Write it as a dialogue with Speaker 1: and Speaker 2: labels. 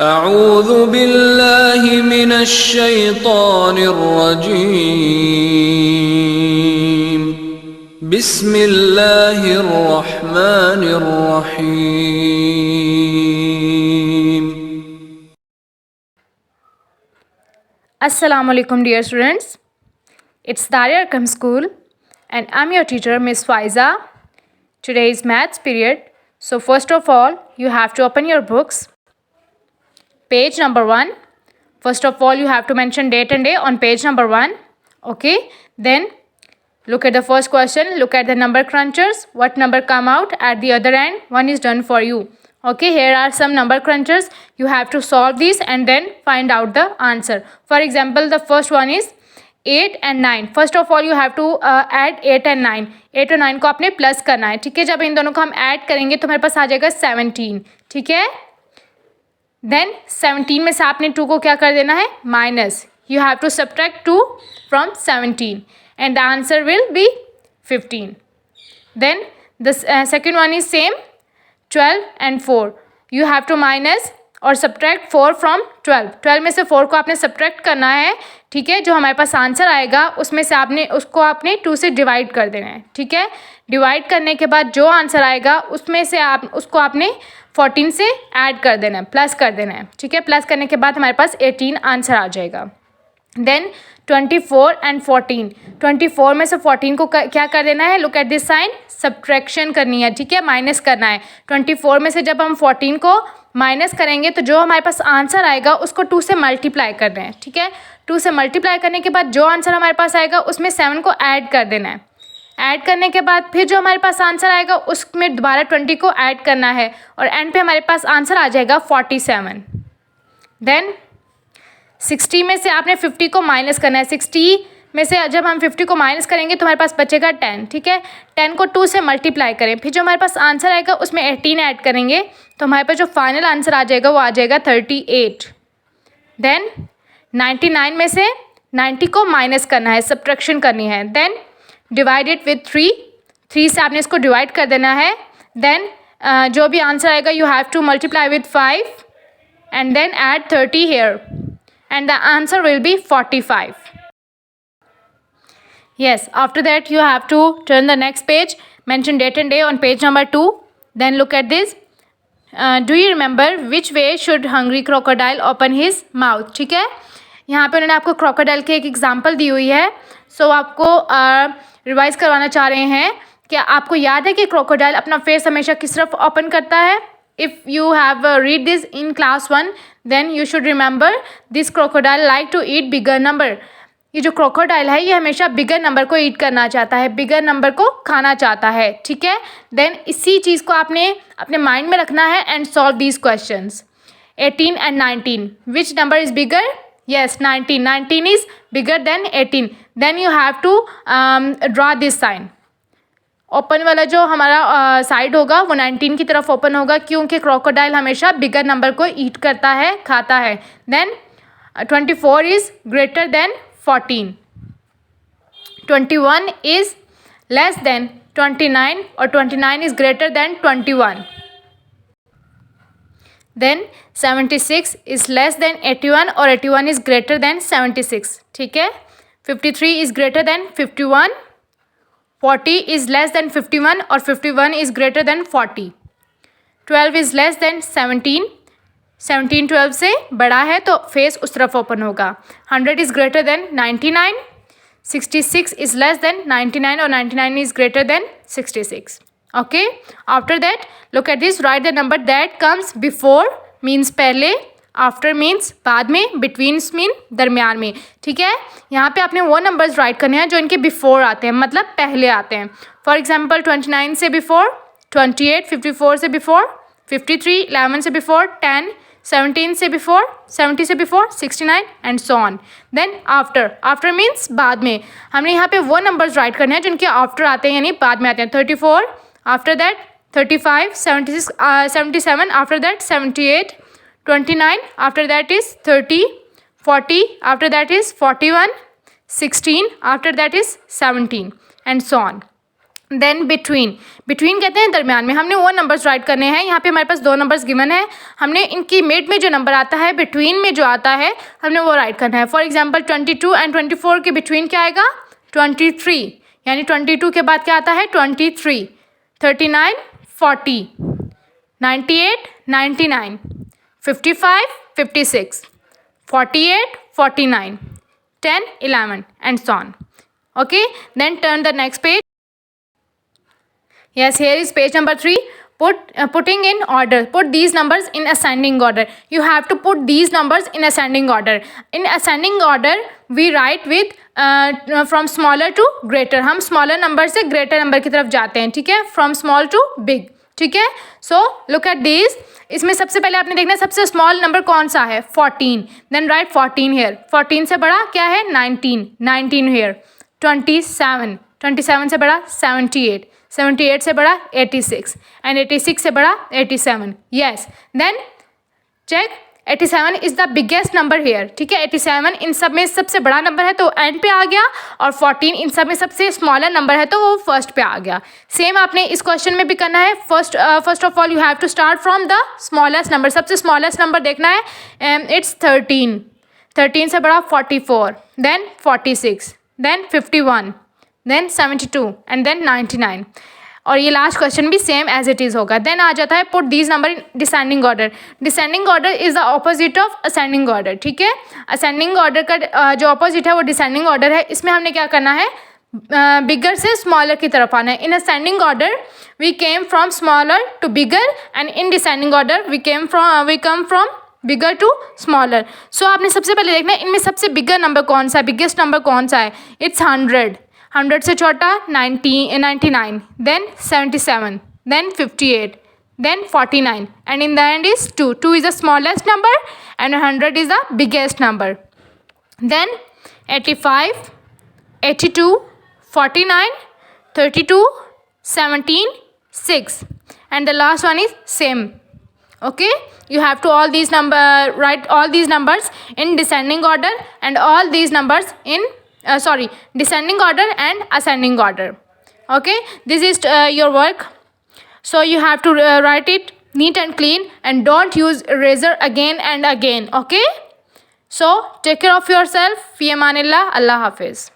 Speaker 1: अऊज़ु बिल्लाहि मिनश शैतानिर रजीम बिस्मिल्लाहिर रहमानिर रहीम।
Speaker 2: Assalamu alaikum dear students. It's Daria Arkam School and I'm your teacher Miss Faiza. Today is maths period. So first of all you have to open your books. Page number 1. First of all you have to mention date and day on page number 1. Okay. Then look at the first question. Look at the number crunchers. What number come out at the other end? One is done for you. Okay, here are some number crunchers. You have to solve these and then find out the answer. For example, the first one is 8 and 9. First of all, you have to add 8 and 9. 8 और 9 को आपने plus करना है, ठीक है। जब इन दोनों को हम ऐड करेंगे तो हमारे पास आ जाएगा 17, ठीक है। देन 17 में से आपने 2 को क्या कर देना है, minus. You have to subtract 2 from 17 and the answer will be 15. Then the second one is same, 12 and 4. You have to minus और सब्ट्रैक्ट 4 फ्रॉम 12. 12 में से 4 को आपने सब्ट्रैक्ट करना है, ठीक है। जो हमारे पास आंसर आएगा उसमें से आपने उसको आपने 2 से डिवाइड कर देना है, ठीक है। डिवाइड करने के बाद जो आंसर आएगा उसमें से आप उसको आपने 14 से ऐड कर देना है, प्लस कर देना है, ठीक है। प्लस करने के बाद हमारे पास 18 आंसर आ जाएगा. Then 24 and 14. 24 में से 14 को क्या कर देना है, look at this sign, subtraction करनी है, ठीक है, माइनस करना है. 24 में से जब हम 14 को माइनस करेंगे तो जो हमारे पास आंसर आएगा उसको 2 से मल्टीप्लाई कर दें, ठीक है. 2 से मल्टीप्लाई करने के बाद जो आंसर हमारे पास आएगा उसमें 7 को ऐड कर देना है. ऐड करने के बाद फिर जो हमारे पास आंसर आएगा उसमें दोबारा 20 को ऐड करना है और एंड पे हमारे पास आंसर आ जाएगा 47. देन 60 में से आपने 50 को माइनस करना है. 60 में से जब हम 50 को माइनस करेंगे तो हमारे पास बचेगा 10, ठीक है. 10 को 2 से मल्टीप्लाई करें, फिर जो हमारे पास आंसर आएगा उसमें 18 ऐड करेंगे तो हमारे पास जो फाइनल आंसर आ जाएगा वो आ जाएगा 38. देन 99 में से 90 को माइनस करना है, सब्ट्रैक्शन करनी है. देन डिवाइडेड विथ 3 से आपने इसको डिवाइड कर देना है. देन जो भी आंसर आएगा you have to multiply with 5 and then add 30 here and the answer will be 45. Yes, after that you have to turn the next page, mention date and day on page number 2. Then look at this. Do you remember which way should hungry crocodile open his mouth? ठीक है, यहाँ पे उन्होंने आपको crocodile की एक example दी हुई है. सो आपको रिवाइज करवाना चाह रहे हैं कि आपको याद है कि crocodile अपना फेस हमेशा किस तरफ ओपन करता है. If you have read this in class 1, then you should remember this crocodile like to eat bigger number. ये जो crocodile है ये हमेशा bigger number को eat करना चाहता है, bigger number को खाना चाहता है, ठीक है. Then इसी चीज़ को आपने अपने माइंड में रखना है and solve these questions. 18 and 19. Which number is bigger? Yes, 19. 19 is bigger than 18. Then you have to draw this sign. Open वाला जो हमारा साइड होगा वो 19 की तरफ ओपन होगा क्योंकि क्रोकोडाइल हमेशा बिगर नंबर को ईट करता है, खाता है. Then 24 is greater than 14. 21 is less than 29 और 29 is greater than 21. Then 76 is less than 81 और 81 इज़ ग्रेटर देन 76, ठीक है. 53 is greater then 51. 40 is less than 51 और 51 is greater than 40. 12 is less than 17. 17 12 से बड़ा है तो फेस उस तरफ ओपन होगा. 100 is greater than 99. 66 is less than 99 और 99 is greater than 66. Okay. After that, look at this. Write the number that comes before means पहले, आफ्टर मीन्स बाद में, बिटवीन्स मीन दरमियान में, ठीक है. यहाँ पे आपने वो नंबर्स राइट करने हैं जो इनके बिफोर आते हैं, मतलब पहले आते हैं. फॉर एग्जांपल 29 से बिफोर, 28 54 से बिफोर, 53 11 से बिफोर, 10 17 से बिफोर, 70 से before, 69 and so on. Then after, after means बाद में. हमने यहाँ पे वो नंबर्स राइट करने हैं जो इनके आफ्टर आते हैं यानी बाद में आते हैं. 34 after that, 35 76 77 after that, 78 29 after that is 30, 40 after that is 41, 16 after that is 17 and so on. Then between, between कहते हैं दरमियान में, हमने वो नंबर्स राइट करने हैं। यहाँ पे हमारे पास 2 नंबर्स गिवन है, हमने इनकी मिड में जो नंबर आता है, बिटवीन में जो आता है, हमने वो राइट करना है। फॉर एग्जांपल 22 एंड 24 के बिटवीन क्या आएगा? 23, यानी 22 के बाद क्या आता है? 23, 39, 40, 98, 99, 55, 56, 48, 49, 10, 11 and so on. Okay, then turn the next page. Yes, here is page number 3. Putting in order. Put these numbers in ascending order. You have to put these numbers in ascending order. In ascending order, we write with from smaller to greater. हम smaller number से greater number की तरफ जाते हैं, ठीक है? From small to big, ठीक है? So look at these. इसमें सबसे पहले आपने देखना है सबसे स्मॉल नंबर कौन सा है? 14. Then write 14 here. 14 से बड़ा क्या है? 19. 19 here. 27. 27 से बड़ा 78. 78 से बड़ा 86 एंड 86 से बड़ा 87. Yes, then check 87 is the biggest number here, ठीक है? 87 इन सब में सबसे बड़ा नंबर है तो एंड पे आ गया, और 14 इन सब में सबसे स्मॉलर नंबर है तो वो फर्स्ट पे आ गया. सेम आपने इस क्वेश्चन में भी करना है. First of all you have to start from the smallest number. सबसे स्मॉलेस्ट नंबर देखना है. इट्स 13. 13 से बड़ा 44, then 46, then 51, then 72 and then 99. और ये लास्ट क्वेश्चन भी सेम एज इट इज़ होगा. देन आ जाता है put these numbers in descending order. Descending order is the opposite of ascending order, ठीक है? असेंडिंग ऑर्डर का जो ऑपोजिट है वो डिसेंडिंग ऑर्डर है. इसमें हमने क्या करना है? बिगर से स्मॉलर की तरफ आना है. In ascending order we came from smaller to bigger, and in descending order we come from bigger to smaller. So आपने सबसे पहले देखना है इनमें सबसे बिगर नंबर कौन सा है, बिगेस्ट नंबर कौन सा है? इट्स 100. 100 से छोटा 99, then 77, then 58, then 49 and in the end is 2. 2 is the smallest number and 100 is the biggest number. Then 85, 82, 49, 32, 17, 6 and the last one is same. Okay, you have to write all these numbers in descending order and all these numbers in descending order and ascending order. Okay, this is your work. So you have to write it neat and clean and don't use eraser again and again. Okay, so take care of yourself. Fi amanillah. Allah Hafiz.